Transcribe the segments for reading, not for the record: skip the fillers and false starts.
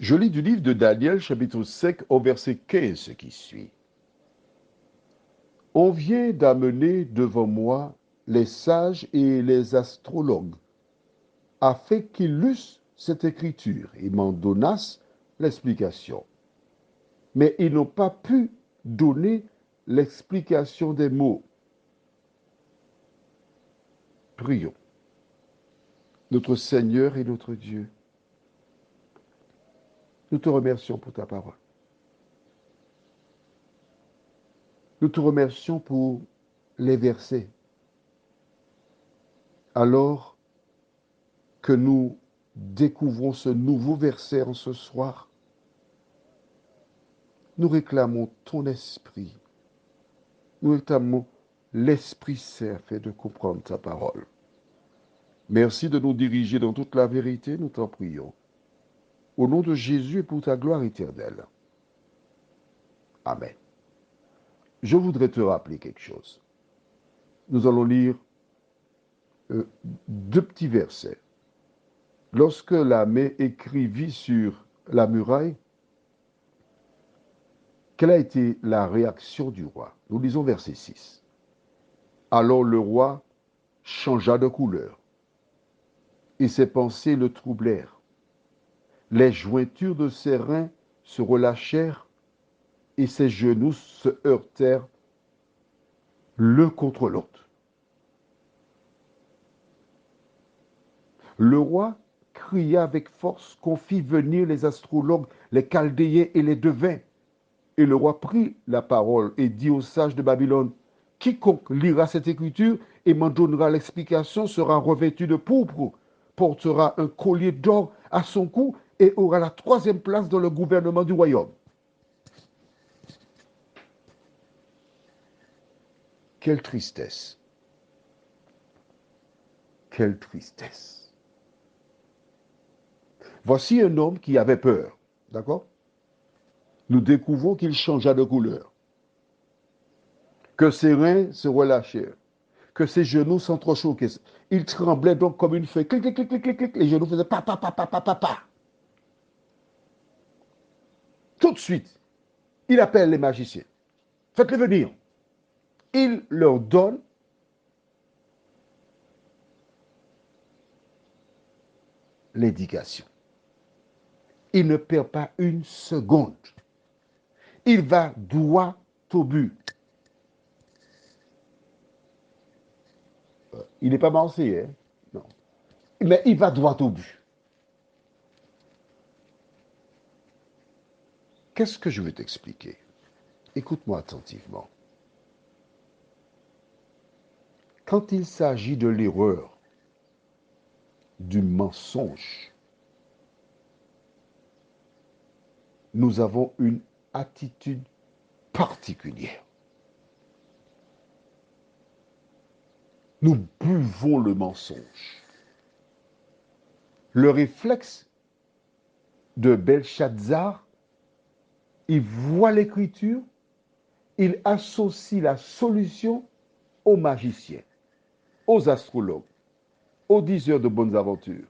Je lis du livre de Daniel, chapitre 5, au verset 15 qui suit. On vient d'amener devant moi les sages et les astrologues, afin qu'ils lussent cette écriture et m'en donnassent l'explication. Mais ils n'ont pas pu donner l'explication des mots. Prions. Notre Seigneur et notre Dieu, nous te remercions pour ta parole. Nous te remercions pour les versets. Alors que nous découvrons ce nouveau verset en ce soir, nous réclamons ton esprit. Nous réclamons l'Esprit Saint afin de comprendre ta parole. Merci de nous diriger dans toute la vérité, nous t'en prions. Au nom de Jésus et pour ta gloire éternelle. Amen. Je voudrais te rappeler quelque chose. Nous allons lire deux petits versets. Lorsque la main écrivit sur la muraille, quelle a été la réaction du roi? Nous lisons verset 6. Alors le roi changea de couleur et ses pensées le troublèrent. Les jointures de ses reins se relâchèrent et ses genoux se heurtèrent l'un contre l'autre. Le roi cria avec force qu'on fit venir les astrologues, les chaldéens et les devins. Et le roi prit la parole et dit aux sages de Babylone, quiconque lira cette écriture et m'en donnera l'explication sera revêtu de pourpre, portera un collier d'or à son cou et aura la troisième place dans le gouvernement du royaume. Quelle tristesse! Quelle tristesse! Voici un homme qui avait peur, d'accord? Nous découvrons qu'il changea de couleur, que ses reins se relâchèrent, que ses genoux s'entrechoquaient. Il tremblait donc comme une feuille. Clic, clic, clic, clic, clic, les genoux faisaient pa, pa, pa, pa, pa, pa, pa. Tout de suite, il appelle les magiciens. Faites-les venir. Il leur donne l'indication. Il ne perd pas une seconde. Il va droit au but. Il n'est pas marseillais, hein? Non. Mais il va droit au but. Qu'est-ce que je veux t'expliquer? Écoute-moi attentivement. Quand il s'agit de l'erreur, du mensonge, nous avons une attitude particulière. Nous buvons le mensonge. Le réflexe de Belshazzar, il voit l'écriture, il associe la solution aux magiciens, aux astrologues, aux diseurs de bonnes aventures,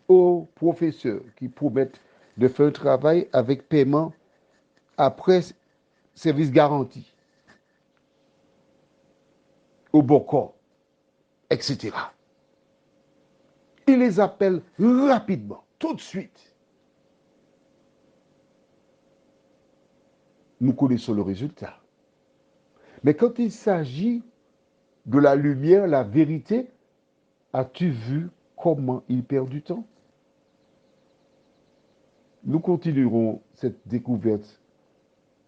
aux professeurs qui promettent de faire un travail avec paiement après service garanti, aux bocaux, etc. Il les appelle rapidement, tout de suite. Nous connaissons le résultat. Mais quand il s'agit de la lumière, la vérité, as-tu vu comment il perd du temps? Nous continuerons cette découverte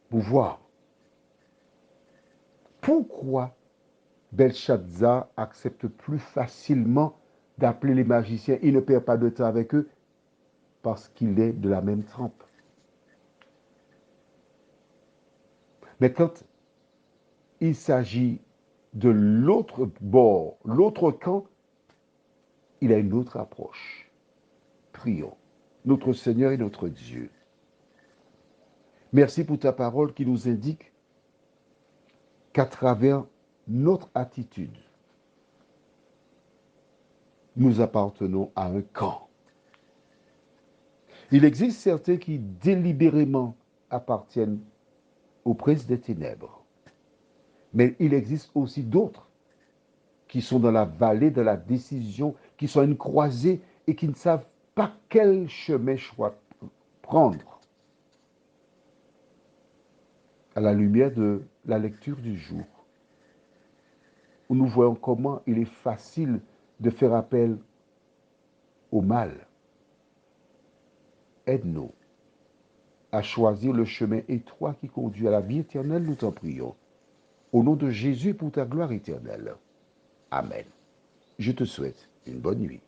pour voir pourquoi Belshazzar accepte plus facilement d'appeler les magiciens. Il ne perd pas de temps avec eux parce qu'il est de la même trempe. Mais quand il s'agit de l'autre bord, l'autre camp, il a une autre approche. Prions. Notre Seigneur et notre Dieu, merci pour ta parole qui nous indique qu'à travers notre attitude, nous appartenons à un camp. Il existe certains qui délibérément appartiennent au prince des ténèbres. Mais il existe aussi d'autres qui sont dans la vallée de la décision, qui sont à une croisée et qui ne savent pas quel chemin prendre à la lumière de la lecture du jour, où nous voyons comment il est facile de faire appel au mal. Aide-nous à choisir le chemin étroit qui conduit à la vie éternelle, nous t'en prions. Au nom de Jésus, pour ta gloire éternelle. Amen. Je te souhaite une bonne nuit.